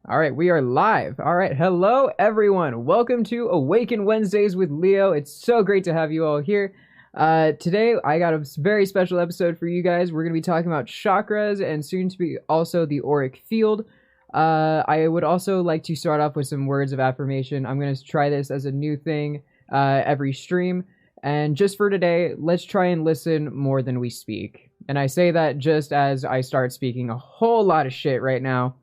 All right, we are live. All right, hello everyone. Welcome to Awaken Wednesdays with Leo. It's so great to have you all here. Today, I got a very special episode for you guys. We're going to be talking about chakras and soon to be also the auric field. I would also like to start off with some words of affirmation. I'm going to try this as a new thing every stream. And just for today, let's try and listen more than we speak. And I say that just as I start speaking a whole lot of shit right now.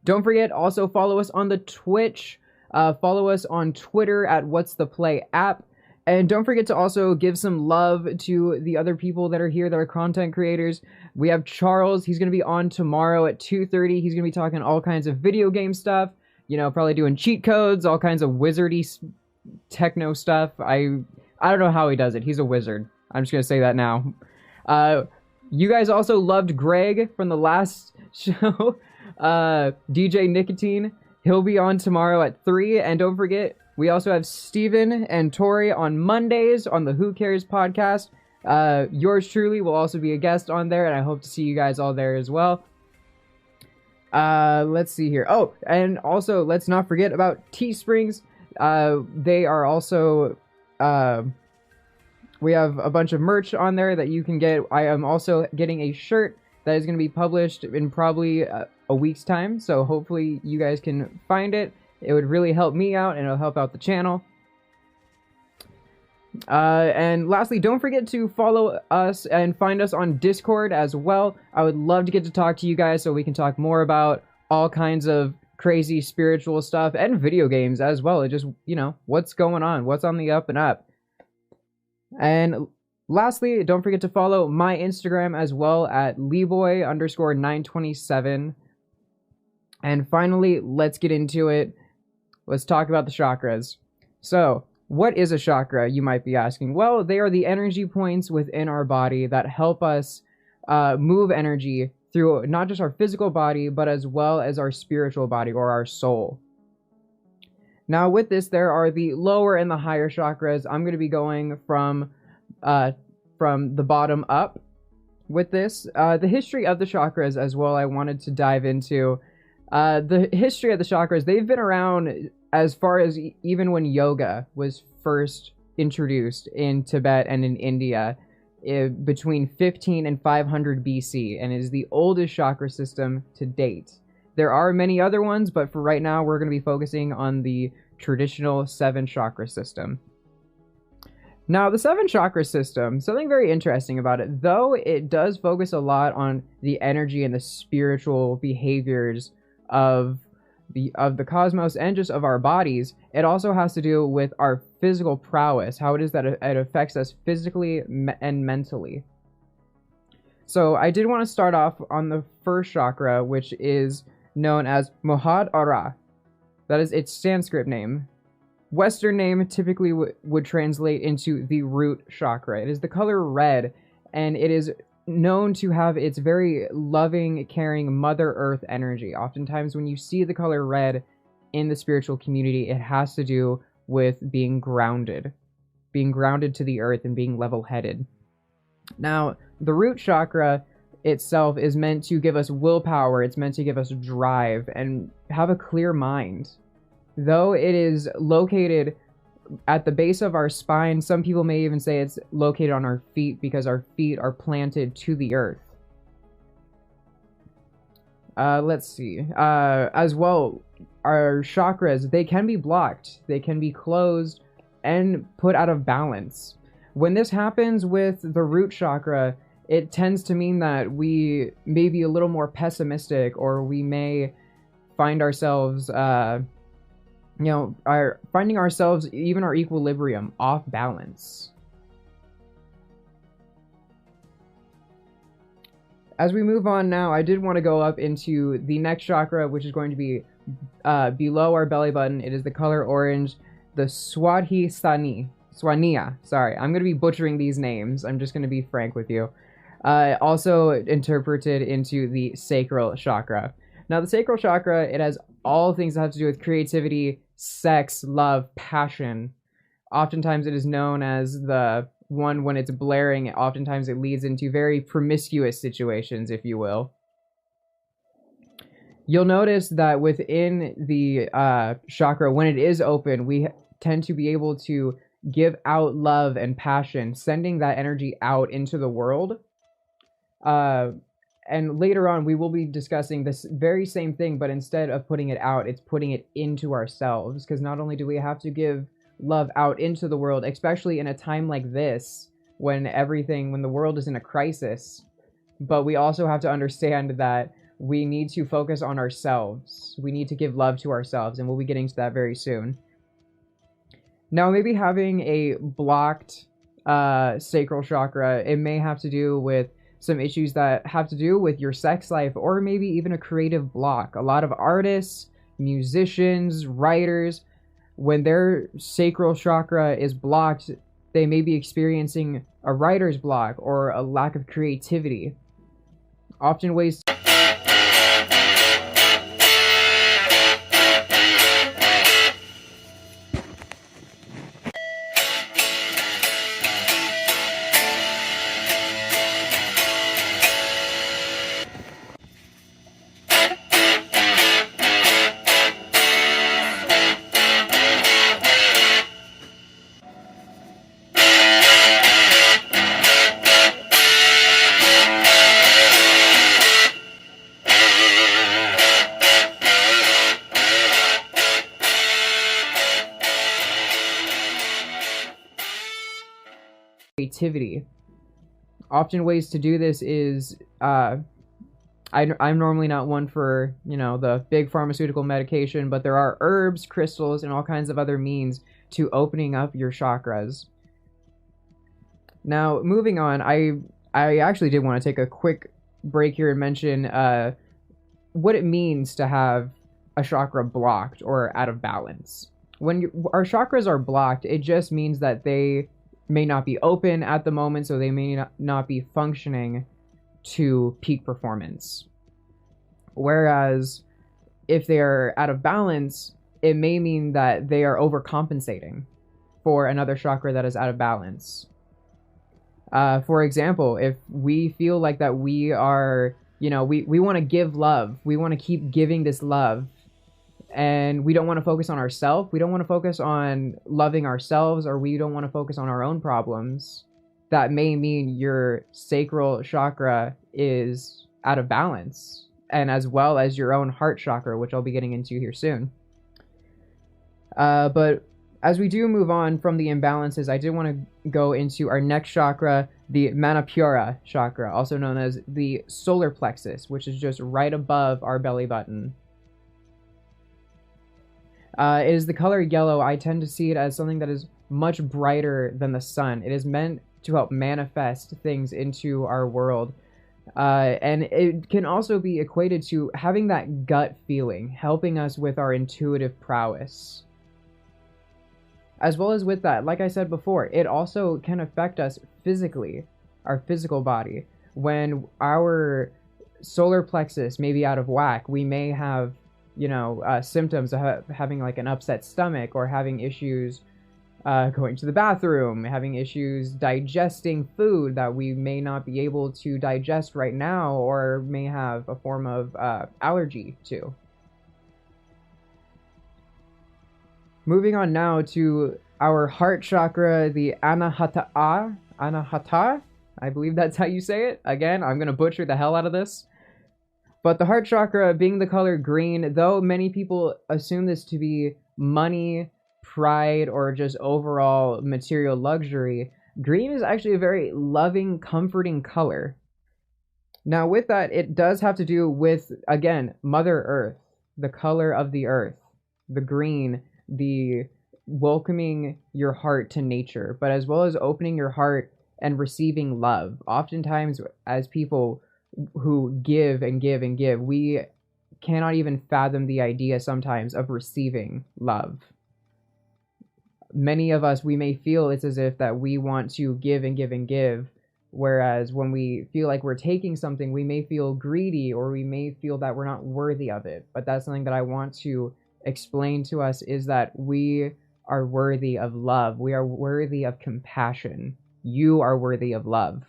Don't forget, also follow us on the Twitch, follow us on Twitter at What's the Play app, and don't forget to also give some love to the other people that are here that are content creators. We have Charles. He's going to be on tomorrow at 2:30. He's going to be talking all kinds of video game stuff, you know, probably doing cheat codes, all kinds of wizardy techno stuff. I don't know how he does it. He's a wizard. I'm just going to say that now. You guys also loved Greg from the last show. DJ Nicotine, he'll be on tomorrow at 3, and don't forget, we also have Steven and Tori on Mondays on the Who Cares podcast. Yours truly will also be a guest on there, and I hope to see you guys all there as well. Let's see here. Oh, and also, let's not forget about Teesprings. They are also, we have a bunch of merch on there that you can get. I am also getting a shirt that is going to be published in probably a week's time, so hopefully you guys can find it. It would really help me out, and it'll help out the channel. And lastly, don't forget to follow us and find us on Discord as well. I would love to get to talk to you guys so we can talk more about all kinds of crazy spiritual stuff and video games as well. It just, you know, what's going on, what's on the up and up. And lastly, don't forget to follow my Instagram as well at Leeboy_927. And finally, let's get into it. Let's talk about the chakras. So, what is a chakra, you might be asking? Well, they are the energy points within our body that help us move energy through not just our physical body, but as well as our spiritual body or our soul. Now, with this, there are the lower and the higher chakras. I'm going to be going from the bottom up with this. The history of the chakras as well, I wanted to dive into. The history of the chakras, they've been around as far as even when yoga was first introduced in Tibet and in India between 15 and 500 BC, and is the oldest chakra system to date. There are many other ones, but for right now, we're going to be focusing on the traditional 7 chakra system. Now, the 7 chakra system, something very interesting about it, though it does focus a lot on the energy and the spiritual behaviors of the cosmos and just of our bodies, it also has to do with our physical prowess, how it is that it affects us physically and mentally. So I did want to start off on the first chakra, which is known as Muladhara. That is its Sanskrit name. Western name typically would translate into the root chakra. It is the color red, and it is known to have its very loving, caring Mother Earth energy. Oftentimes when you see the color red in the spiritual community, it has to do with being grounded to the earth and being level-headed. Now, the root chakra itself is meant to give us willpower. It's meant to give us drive and have a clear mind. Though it is located at the base of our spine, some people may even say it's located on our feet because our feet are planted to the earth. Let's see. As well, our chakras, they can be blocked, they can be closed, and put out of balance. When this happens with the root chakra, it tends to mean that we may be a little more pessimistic, or we may find ourselves are finding ourselves, even our equilibrium, off balance. As we move on now, I did want to go up into the next chakra, which is going to be below our belly button. It is the color orange, the Swania. Sorry, I'm going to be butchering these names. I'm just going to be frank with you. Also interpreted into the sacral chakra. Now, the sacral chakra, it has all things that have to do with creativity, sex, love, passion. Oftentimes, it is known as the one when it's blaring. Oftentimes, it leads into very promiscuous situations, if you will. You'll notice that within the chakra, when it is open, we tend to be able to give out love and passion, sending that energy out into the world. And later on, we will be discussing this very same thing, but instead of putting it out, it's putting it into ourselves. Because not only do we have to give love out into the world, especially in a time like this, when the world is in a crisis, but we also have to understand that we need to focus on ourselves. We need to give love to ourselves, and we'll be getting to that very soon. Now, maybe having a blocked sacral chakra, it may have to do with some issues that have to do with your sex life, or maybe even a creative block. A lot of artists, musicians, writers, when their sacral chakra is blocked, they may be experiencing a writer's block or a lack of creativity. Often ways creativity. Often ways to do this is I'm normally not one for, the big pharmaceutical medication, but there are herbs, crystals, and all kinds of other means to opening up your chakras. Now, moving on, I actually did want to take a quick break here and mention what it means to have a chakra blocked or out of balance. When our chakras are blocked, it just means that they may not be open at the moment, so they may not be functioning to peak performance. Whereas if they are out of balance, it may mean that they are overcompensating for another chakra that is out of balance. For example, if we feel like that we are, we want to give love, we want to keep giving this love, and we don't want to focus on ourselves, we don't want to focus on loving ourselves, or we don't want to focus on our own problems, that may mean your sacral chakra is out of balance, and as well as your own heart chakra, which I'll be getting into here soon. But as we do move on from the imbalances, I did want to go into our next chakra, the Manipura chakra, also known as the solar plexus, which is just right above our belly button. It is the color yellow. I tend to see it as something that is much brighter than the sun. It is meant to help manifest things into our world. And it can also be equated to having that gut feeling, helping us with our intuitive prowess. As well as with that, like I said before, it also can affect us physically, our physical body. When our solar plexus may be out of whack, we may have symptoms of having like an upset stomach, or having issues going to the bathroom, having issues digesting food that we may not be able to digest right now, or may have a form of allergy to. Moving on now to our heart chakra, the Anahata, I believe that's how you say it. Again, I'm going to butcher the hell out of this. But the heart chakra, being the color green, though many people assume this to be money, pride, or just overall material luxury, green is actually a very loving, comforting color. Now with that, it does have to do with, again, Mother Earth, the color of the earth, the green, the welcoming your heart to nature, but as well as opening your heart and receiving love. Oftentimes, as people who give and give and give, we cannot even fathom the idea sometimes of receiving love. Many of us, we may feel it's as if that we want to give and give and give, whereas when we feel like we're taking something, we may feel greedy, or we may feel that we're not worthy of it. But that's something that I want to explain to us, is that we are worthy of love. We are worthy of compassion. You are worthy of love.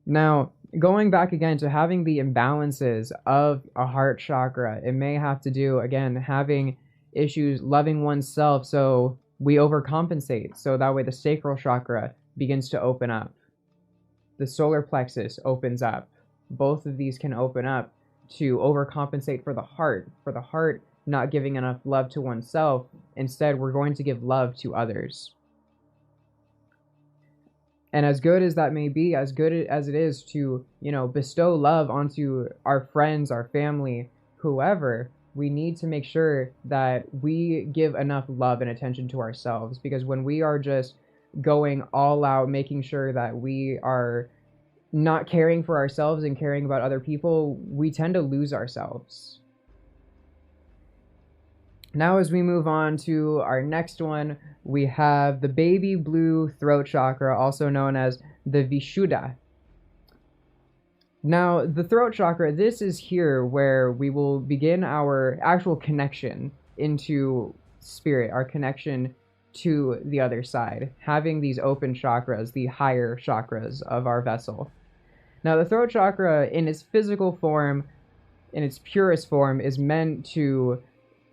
Now, going back again to having the imbalances of a heart chakra, it may have to do, again, having issues loving oneself, so we overcompensate. So that way the sacral chakra begins to open up. The solar plexus opens up. Both of these can open up to overcompensate for the heart. For the heart not giving enough love to oneself. Instead, we're going to give love to others. And as good as that may be, as good as it is to, bestow love onto our friends, our family, whoever, we need to make sure that we give enough love and attention to ourselves. Because when we are just going all out, making sure that we are not caring for ourselves and caring about other people, we tend to lose ourselves. Now, as we move on to our next one, we have the baby blue throat chakra, also known as the Vishuddha. Now, the throat chakra, this is here where we will begin our actual connection into spirit, our connection to the other side, having these open chakras, the higher chakras of our vessel. Now, the throat chakra, in its physical form, in its purest form, is meant to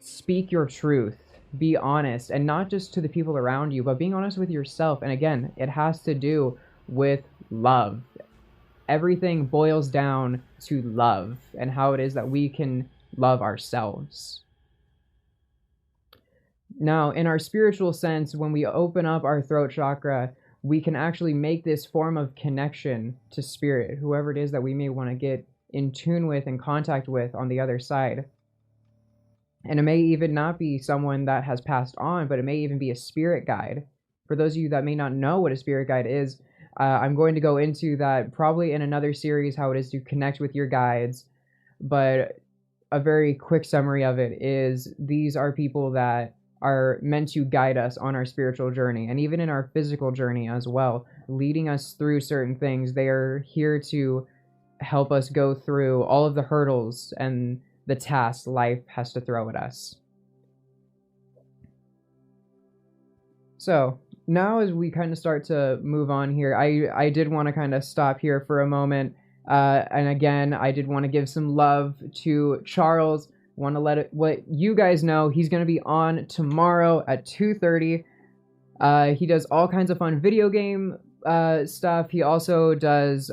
speak your truth, be honest, and not just to the people around you, but being honest with yourself. And again, it has to do with love. Everything boils down to love and how it is that we can love ourselves. Now, in our spiritual sense, when we open up our throat chakra, we can actually make this form of connection to spirit, whoever it is that we may want to get in tune with and contact with on the other side. And it may even not be someone that has passed on, but it may even be a spirit guide. For those of you that may not know what a spirit guide is, I'm going to go into that probably in another series, how it is to connect with your guides. But a very quick summary of it is these are people that are meant to guide us on our spiritual journey, and even in our physical journey as well, leading us through certain things. They are here to help us go through all of the hurdles and the tasks life has to throw at us. So now as we kind of start to move on here, I did want to kind of stop here for a moment. And again, I did want to give some love to Charles. Want to let you guys know he's going to be on tomorrow at 2:30. He does all kinds of fun video game stuff. He also does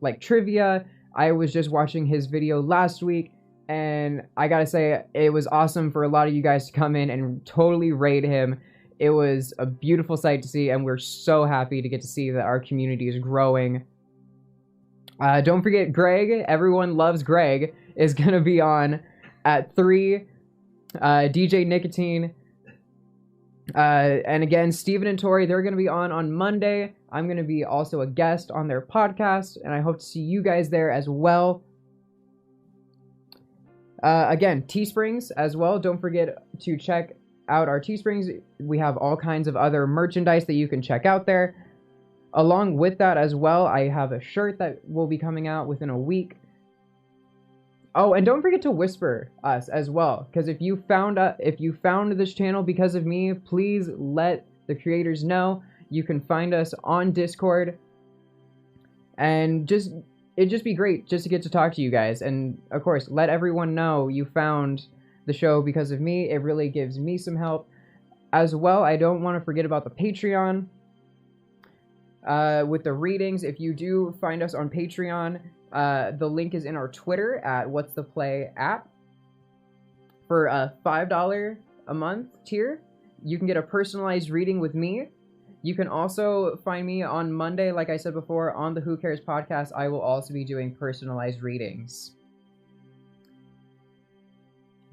like trivia. I was just watching his video last week, and I gotta say, it was awesome for a lot of you guys to come in and totally raid him. It was a beautiful sight to see, and we're so happy to get to see that our community is growing. Don't forget Greg, everyone loves Greg, is going to be on at 3. DJ Nicotine. And again, Steven and Tori, they're going to be on Monday. I'm going to be also a guest on their podcast, and I hope to see you guys there as well. Again, Teesprings as well. Don't forget to check out our Teesprings. We have all kinds of other merchandise that you can check out there. Along with that as well, I have a shirt that will be coming out within a week. Oh, and don't forget to whisper us as well, because if you found this channel because of me, please let the creators know. You can find us on Discord, and it'd just be great just to get to talk to you guys. And of course, let everyone know you found the show because of me. It really gives me some help as well. I don't want to forget about the Patreon. With the readings, if you do find us on Patreon, the link is in our Twitter at What's the Play app. For a $5 a month tier, you can get a personalized reading with me. You can also find me on Monday, like I said before, on the Who Cares podcast. I will also be doing personalized readings.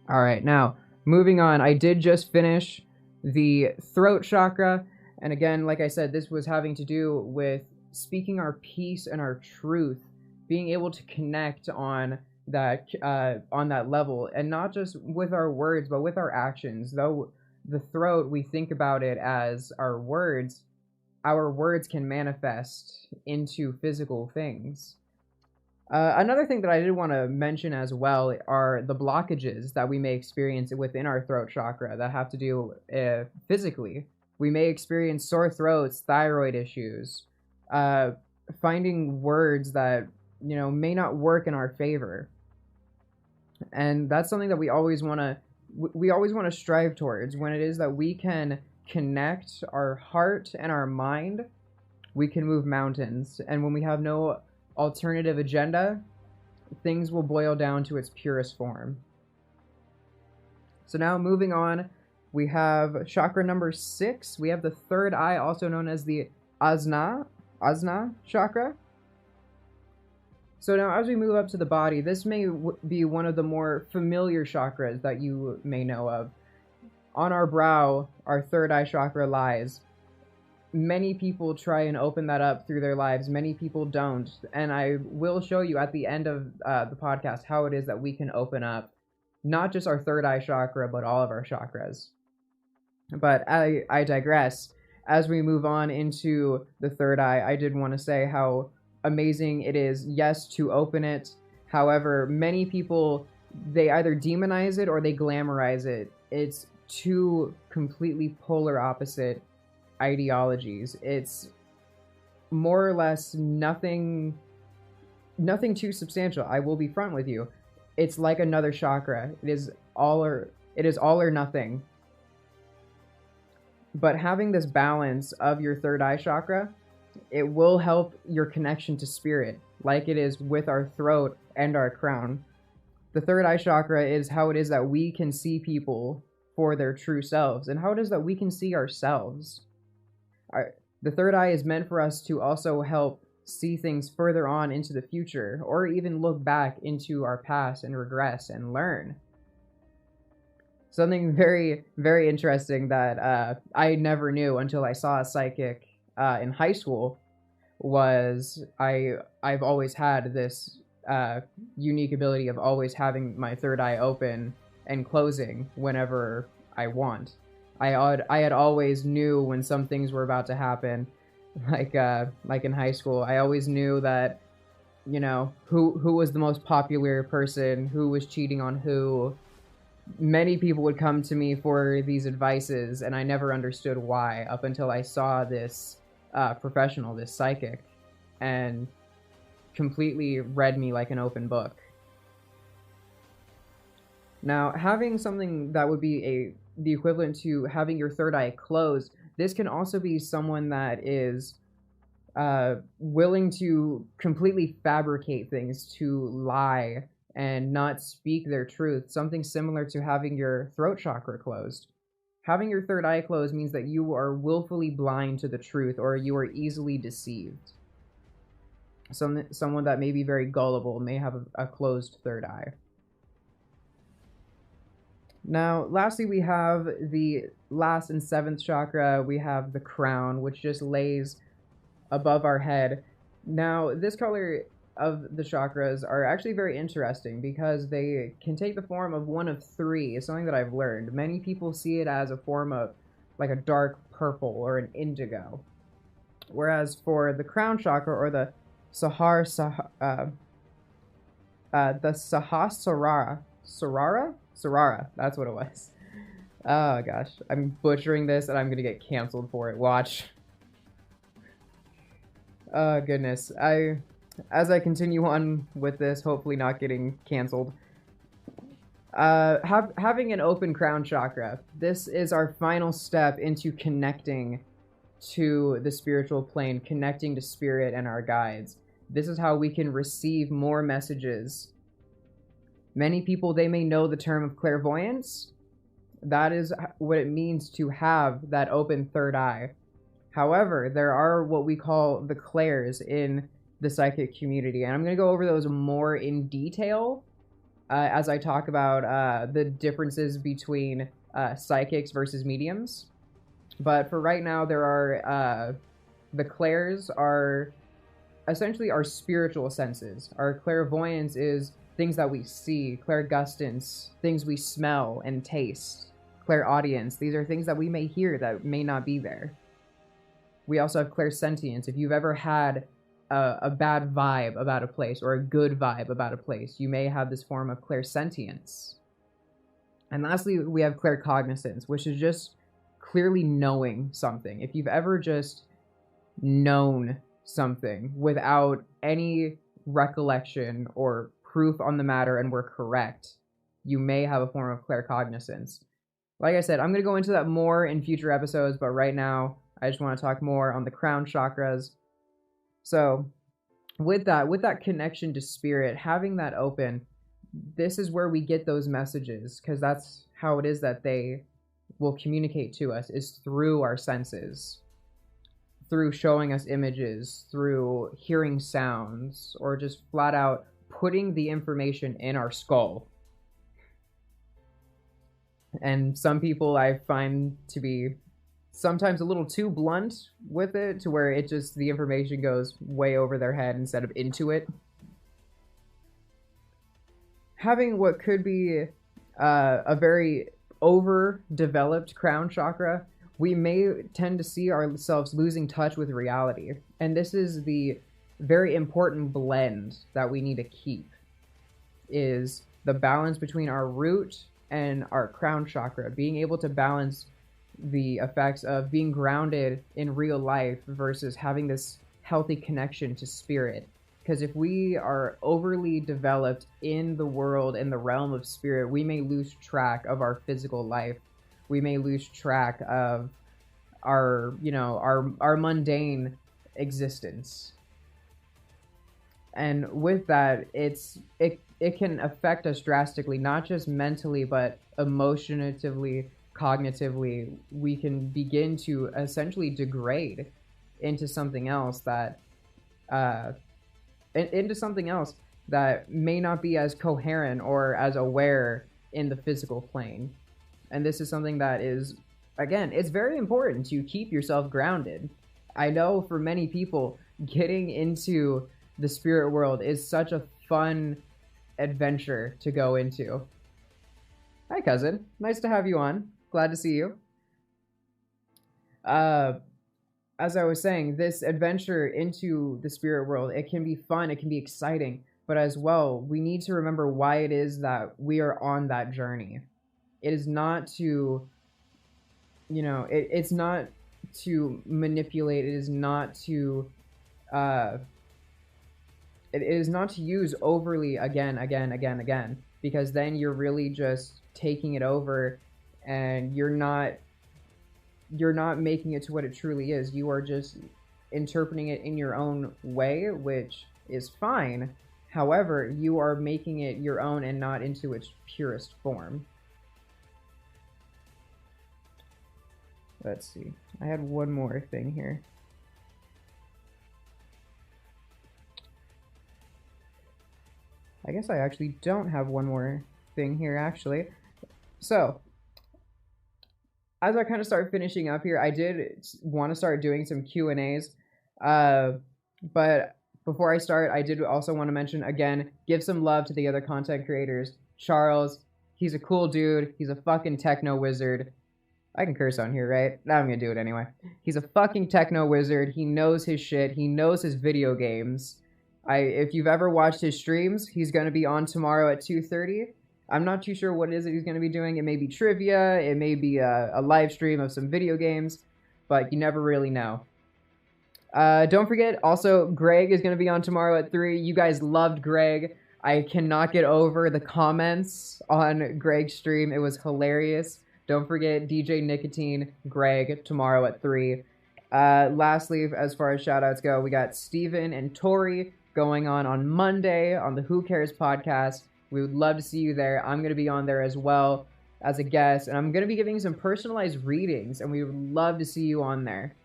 All right, now, moving on. I did just finish the throat chakra. And again, like I said, this was having to do with speaking our peace and our truth being able to connect on that level, and not just with our words but with our actions. Though the throat, we think about it as our words can manifest into physical things. Another thing that I did want to mention as well are the blockages that we may experience within our throat chakra that have to do physically. We may experience sore throats, thyroid issues, finding words that may not work in our favor, and that's something that we always want to strive towards. When it is that we can connect our heart and our mind, we can move mountains. And when we have no alternative agenda, things will boil down to its purest form. So now moving on, we have chakra number 6. We have the third eye, also known as the Ajna chakra. So now as we move up to the body, this may be one of the more familiar chakras that you may know of. On our brow, our third eye chakra lies. Many people try and open that up through their lives. Many people don't. And I will show you at the end of the podcast how it is that we can open up not just our third eye chakra, but all of our chakras. But I digress. As we move on into the third eye, I did want to say how amazing it is, yes, to open it. However, many people, they either demonize it or they glamorize it. It's two completely polar opposite ideologies. It's more or less nothing too substantial. I will be front with you. It's like another chakra. It is all or nothing. But having this balance of your third eye chakra, it will help your connection to spirit, like it is with our throat and our crown. The third eye chakra is how it is that we can see people for their true selves, and how it is that we can see ourselves. The third eye is meant for us to also help see things further on into the future, or even look back into our past and regress and learn. Something very, very interesting that I never knew until I saw a psychic in high school was I've always had this unique ability of always having my third eye open and closing whenever I want. I had always knew when some things were about to happen, like in high school. I always knew that, who was the most popular person, who was cheating on who. Many people would come to me for these advices, and I never understood why, up until I saw this professional, this psychic, and completely read me like an open book. Now, having something that would be the equivalent to having your third eye closed, this can also be someone that is willing to completely fabricate things, to lie and not speak their truth. Something similar to having your throat chakra closed. Having your third eye closed means that you are willfully blind to the truth, or you are easily deceived. Someone that may be very gullible may have a closed third eye. Now, lastly, we have the last and seventh chakra. We have the crown, which just lays above our head. Now, this color of the chakras are actually very interesting because they can take the form of one of three. It's something that I've learned. Many people see it as a form of like a dark purple or an indigo. Whereas for the crown chakra, or the Sahasrara, that's what it was. Oh gosh, I'm butchering this and I'm gonna get canceled for it. Watch. Oh goodness. As I continue on with this, hopefully not getting canceled, having an open crown chakra, this is our final step into connecting to the spiritual plane, connecting to spirit and our guides. This is how we can receive more messages. Many people, they may know the term of clairvoyance. That is what it means to have that open third eye. However, there are what we call the clairs in the psychic community, and I'm going to go over those more in detail as I talk about the differences between psychics versus mediums. But for right now, there are the clairs are essentially our spiritual senses. Our clairvoyance is things that we see, clairgustance, things we smell and taste, clairaudience. These are things that we may hear that may not be there. We also have clairsentience. If you've ever had a bad vibe about a place or a good vibe about a place, you may have this form of clairsentience. And lastly, we have claircognizance, which is just clearly knowing something. If you've ever just known something without any recollection or proof on the matter and were correct, you may have a form of claircognizance. Like I said, I'm going to go into that more in future episodes, but right now I just want to talk more on the crown chakras. So with that connection to spirit, having that open, this is where we get those messages, because that's how it is that they will communicate to us, is through our senses, through showing us images, through hearing sounds, or just flat out putting the information in our skull. And some people I find to be sometimes a little too blunt with it, to where it just, the information goes way over their head instead of into it. Having what could be a very overdeveloped crown chakra, we may tend to see ourselves losing touch with reality. And this is the very important blend that we need to keep, is the balance between our root and our crown chakra, being able to balance the effects of being grounded in real life versus having this healthy connection to spirit. Because if we are overly developed in the world, in the realm of spirit, we may lose track of our physical life. We may lose track of our mundane existence. And with that, it can affect us drastically, not just mentally, but emotionally, cognitively. We can begin to essentially degrade into something else that may not be as coherent or as aware in the physical plane. And this is something that is, again, it's very important to keep yourself grounded. I know for many people, getting into the spirit world is such a fun adventure to go into. Hi, cousin. Nice to have you on. Glad to see you. As I was saying, this adventure into the spirit world, it can be fun, it can be exciting, but as well, we need to remember why it is that we are on that journey. It is not to, it's not to manipulate, it is not to use overly again, because then you're really just taking it over, and you're not making it to what it truly is. You are just interpreting it in your own way, which is fine. However, you are making it your own and not into its purest form. Let's see. I had one more thing here. I guess I actually don't have one more thing here, actually. So, as I kind of start finishing up here, I did want to start doing some Q&As. But before I start, I did also want to mention, again, give some love to the other content creators. Charles, he's a cool dude. He's a fucking techno wizard. I can curse on here, right? Now I'm going to do it anyway. He's a fucking techno wizard. He knows his shit. He knows his video games. If you've ever watched his streams, he's going to be on tomorrow at 2:30. I'm not too sure what it is that he's going to be doing. It may be trivia. It may be a live stream of some video games. But you never really know. Don't forget, also, Greg is going to be on tomorrow at 3. You guys loved Greg. I cannot get over the comments on Greg's stream. It was hilarious. Don't forget DJ Nicotine, Greg, tomorrow at 3. Lastly, as far as shoutouts go, we got Steven and Tori going on Monday on the Who Cares podcast. We would love to see you there. I'm going to be on there as well as a guest, and I'm going to be giving some personalized readings, and we would love to see you on there.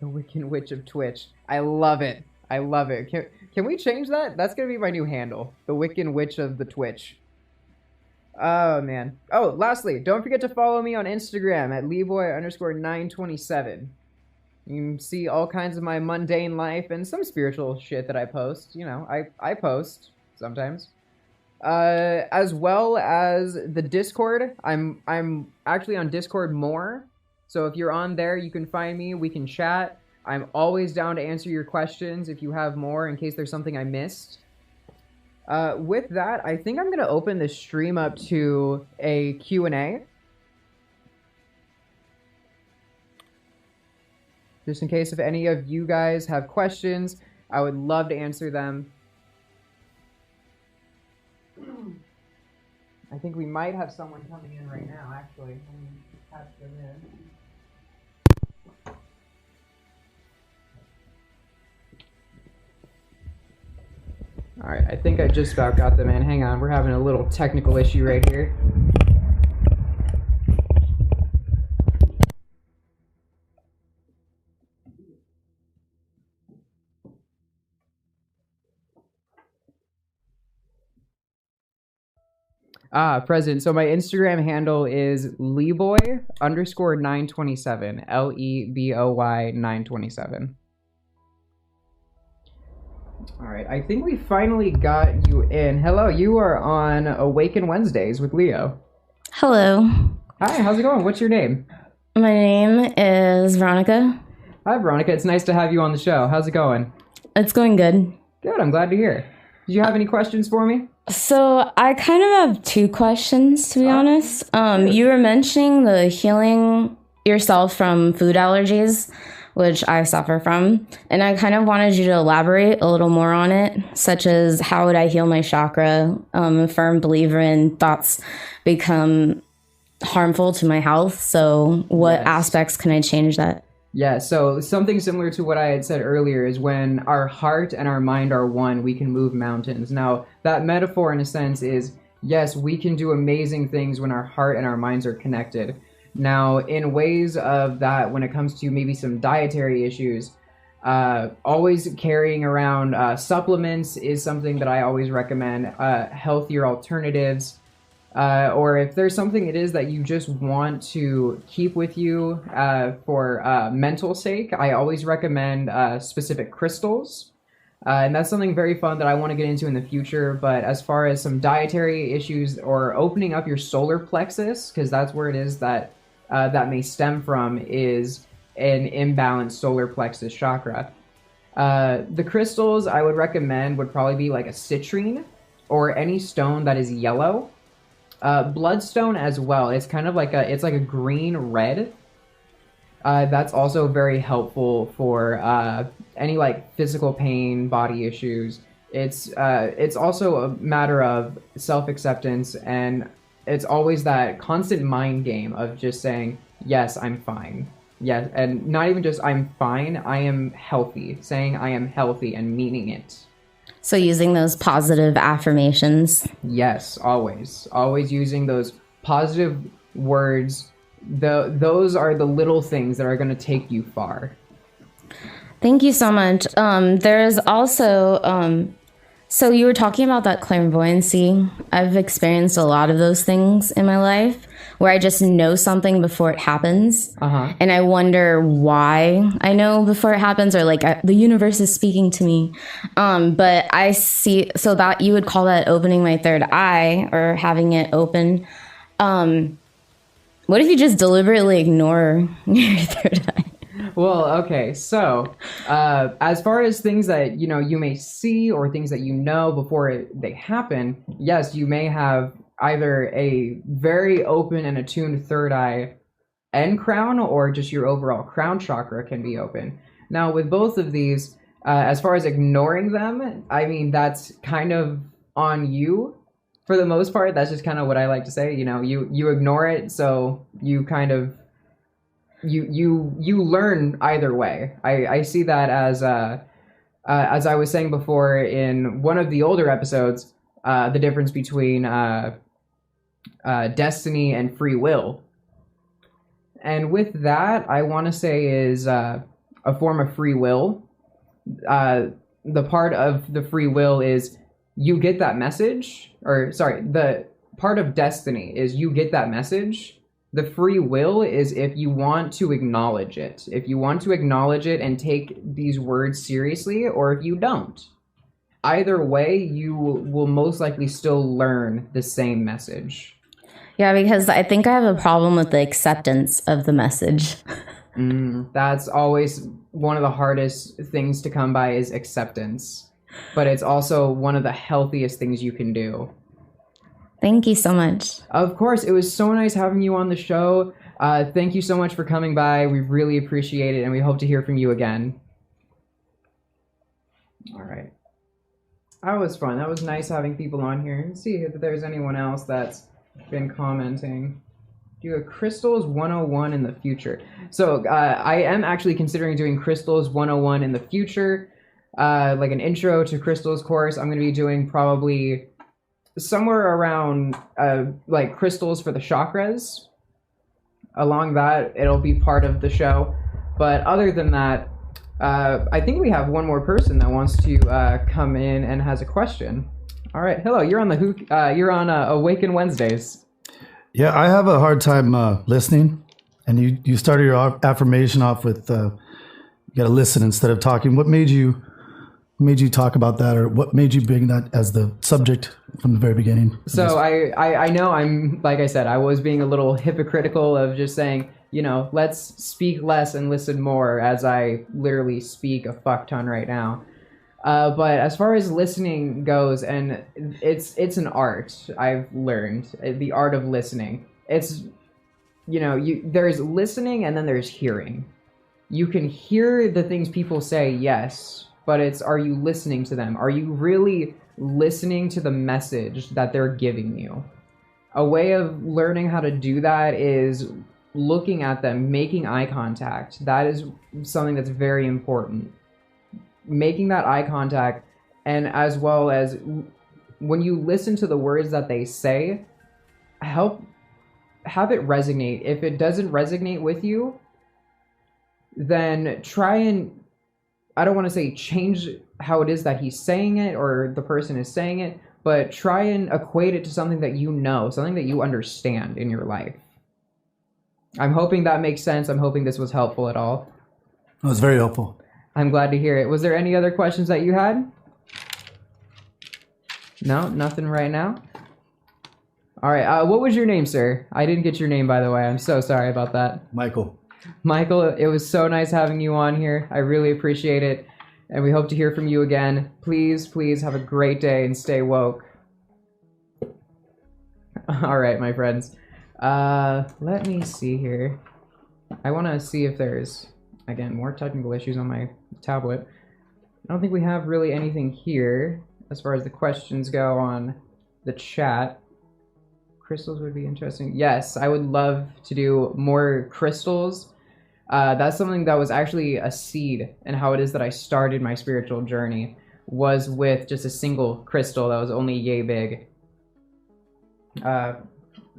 The Wiccan Witch of Twitch. I love it. I love it. Can we change that? That's going to be my new handle. The Wiccan Witch of the Twitch. Oh, man. Oh, lastly, don't forget to follow me on Instagram at Leeboy_927. You can see all kinds of my mundane life and some spiritual shit that I post. You know, I post sometimes. As well as the Discord. I'm actually on Discord more. So if you're on there, you can find me. We can chat. I'm always down to answer your questions if you have more in case there's something I missed. With that, I think I'm going to open the stream up to a Q&A. Just in case if any of you guys have questions, I would love to answer them. I think we might have someone coming in right now, actually. Let me patch them in. Alright, I think I just about got them in. Hang on, we're having a little technical issue right here. President. So my Instagram handle is Leboy_927. LEBOY 927. Alright, I think we finally got you in. Hello, you are on Awaken Wednesdays with Leo. Hello. Hi, how's it going? What's your name? My name is Veronica. Hi, Veronica. It's nice to have you on the show. How's it going? It's going good. Good, I'm glad to hear. Did you have any questions for me? So I kind of have two questions, to be honest. You were mentioning the healing yourself from food allergies, which I suffer from. And I kind of wanted you to elaborate a little more on it, such as how would I heal my chakra? I'm a firm believer in thoughts become harmful to my health. So what aspects can I change that? Yeah, so something similar to what I had said earlier is when our heart and our mind are one, we can move mountains. Now, that metaphor in a sense is, yes, we can do amazing things when our heart and our minds are connected. Now, in ways of that, when it comes to maybe some dietary issues, always carrying around supplements is something that I always recommend, healthier alternatives. Or if there's something it is that you just want to keep with you for mental sake, I always recommend specific crystals. And that's something very fun that I want to get into in the future. But as far as some dietary issues or opening up your solar plexus, because that's where it is that that may stem from, is an imbalanced solar plexus chakra. The crystals I would recommend would probably be like a citrine or any stone that is yellow. Bloodstone as well. It's kind of like it's like a green red. That's also very helpful for any like physical pain, body issues. It's also a matter of self-acceptance, and it's always that constant mind game of just saying, yes, I'm fine. Yes, and not even just I'm fine, I am healthy. Saying I am healthy and meaning it. So using those positive affirmations. Yes, always. Always using those positive words. Those are the little things that are going to take you far. Thank you so much. There's also, so you were talking about that clairvoyancy. I've experienced a lot of those things in my life where I just know something before it happens. And I wonder why I know before it happens, or like the universe is speaking to me. But I see, so that you would call that opening my third eye or having it open. What if you just deliberately ignore your third eye? Well, okay, so as far as things that, you know, you may see or things that you know before they happen, yes, you may have either a very open and attuned third eye and crown, or just your overall crown chakra can be open. Now, with both of these, as far as ignoring them, I mean, that's kind of on you. For the most part, that's just kind of what I like to say. You know, you ignore it, so you kind of you learn either way. I see that as I was saying before in one of the older episodes, the difference between destiny and free will. And with that, I want to say is a form of free will. The part of the free will is you get that message, or sorry, the part of destiny is you get that message, The free will is if you want to acknowledge it. If you want to acknowledge it and take these words seriously, or if you don't. Either way, you will most likely still learn the same message. Yeah, because I think I have a problem with the acceptance of the message. That's always one of the hardest things to come by is acceptance. But it's also one of the healthiest things you can do. Thank you so much. Of course, it was so nice having you on the show. Thank you so much for coming by. We really appreciate it, and we hope to hear from you again. All right. That was fun. That was nice having people on here. Let's see if there's anyone else that's been commenting. Do a Crystals 101 in the future. So I am actually considering doing Crystals 101 in the future, like an intro to Crystals course. I'm going to be doing probably somewhere around like crystals for the chakras. Along that, it'll be part of the show. But other than that, I think we have one more person that wants to come in and has a question. All right, hello. You're on you're on Awaken Wednesdays. Yeah, I have a hard time listening. And you started your affirmation off with you got to listen instead of talking. What made you talk about that, or what made you bring that as the subject from the very beginning? So I know I'm, like I said, I was being a little hypocritical of just saying, you know, let's speak less and listen more, as I literally speak a fuck ton right now. But as far as listening goes, and it's an art, I've learned, the art of listening. It's, you know, there's listening and then there's hearing. You can hear the things people say, yes, but it's, are you listening to them? Are you really listening to the message that they're giving you? A way of learning how to do that is looking at them, making eye contact. That is something that's very important. Making that eye contact, and as well as when you listen to the words that they say, have it resonate. If it doesn't resonate with you, then try and, I don't want to say change how it is that he's saying it or the person is saying it, but try and equate it to something that you know, something that you understand in your life. I'm hoping that makes sense. I'm hoping this was helpful at all. It was very helpful. I'm glad to hear it. Was there any other questions that you had? No, nothing right now. All right. What was your name, sir? I didn't get your name, by the way. I'm so sorry about that. Michael. Michael, it was so nice having you on here. I really appreciate it. And we hope to hear from you again. Please, please have a great day and stay woke. All right, my friends. Let me see here. I want to see if there's, again, more technical issues on my tablet. I don't think we have really anything here as far as the questions go on the chat. Crystals would be interesting. Yes, I would love to do more crystals. That's something that was actually a seed, and how it is that I started my spiritual journey was with just a single crystal that was only yay big. One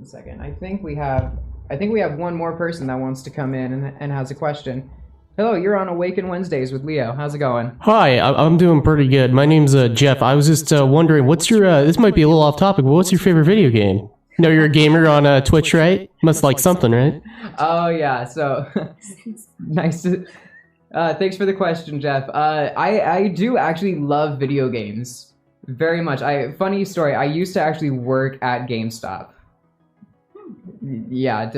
second. I think we have one more person that wants to come in and has a question. Hello, you're on Awaken Wednesdays with Leo. How's it going? Hi, I'm doing pretty good. My name's Jeff. I was just wondering, what's your, this might be a little off topic, but what's your favorite video game? No, you're a gamer on Twitch, right? Must like something, right? Oh, yeah, so nice to, thanks for the question, Jeff. I do actually love video games very much. Funny story, I used to actually work at GameStop. Yeah,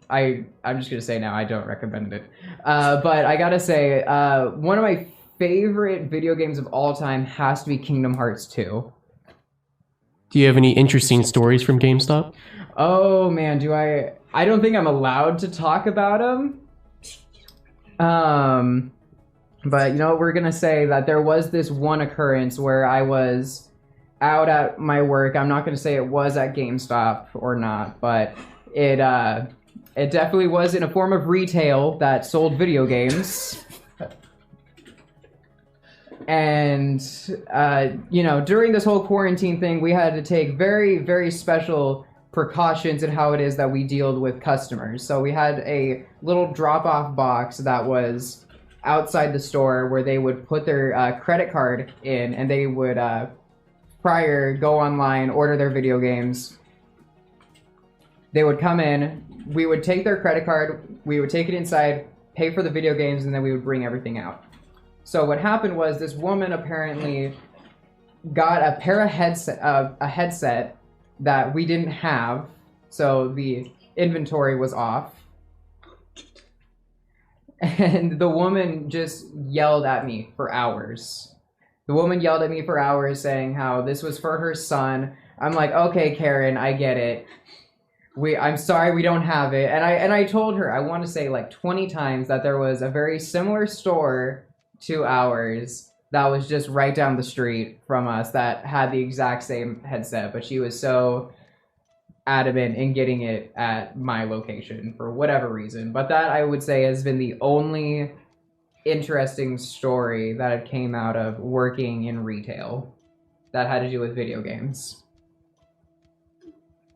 I'm just gonna say now I don't recommend it. But I gotta say, one of my favorite video games of all time has to be Kingdom Hearts 2. Do you have any interesting stories from GameStop? Oh man, do I? I don't think I'm allowed to talk about them. But you know, we're gonna say that there was this one occurrence where I was out at my work. I'm not gonna say it was at GameStop or not, but it definitely was in a form of retail that sold video games. And, you know, during this whole quarantine thing, we had to take very, very special precautions in how it is that we deal with customers. So we had a little drop-off box that was outside the store where they would put their credit card in, and they would prior go online, order their video games. They would come in, we would take their credit card, we would take it inside, pay for the video games, and then we would bring everything out. So what happened was this woman apparently got a headset that we didn't have, so the inventory was off. And the woman just yelled at me for hours. The woman yelled at me for hours saying how this was for her son. I'm like, okay, Karen, I get it. I'm sorry we don't have it. And I told her, I want to say like 20 times that there was a very similar store to ours that was just right down the street from us that had the exact same headset, but she was so adamant in getting it at my location for whatever reason. But that, I would say, has been the only interesting story that came out of working in retail that had to do with video games.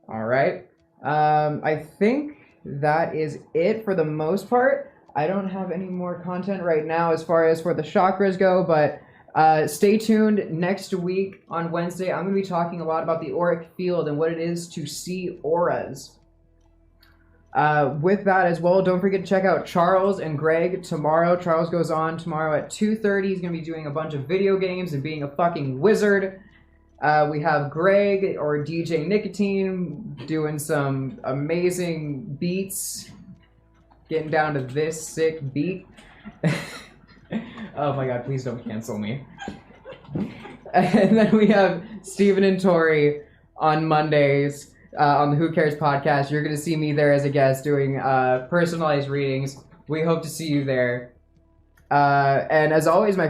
All right. I think that is it for the most part. I don't have any more content right now as far as for the chakras go, but stay tuned. Next week on Wednesday, I'm going to be talking a lot about the auric field and what it is to see auras. With that as well, don't forget to check out Charles and Greg tomorrow. Charles goes on tomorrow at 2:30. He's going to be doing a bunch of video games and being a fucking wizard. We have Greg, or DJ Nicotine, doing some amazing beats. Getting down to this sick beat. Oh my god, please don't cancel me. And then we have Steven and Tori on Mondays on the Who Cares podcast. You're going to see me there as a guest doing personalized readings. We hope to see you there. And as always, my friends,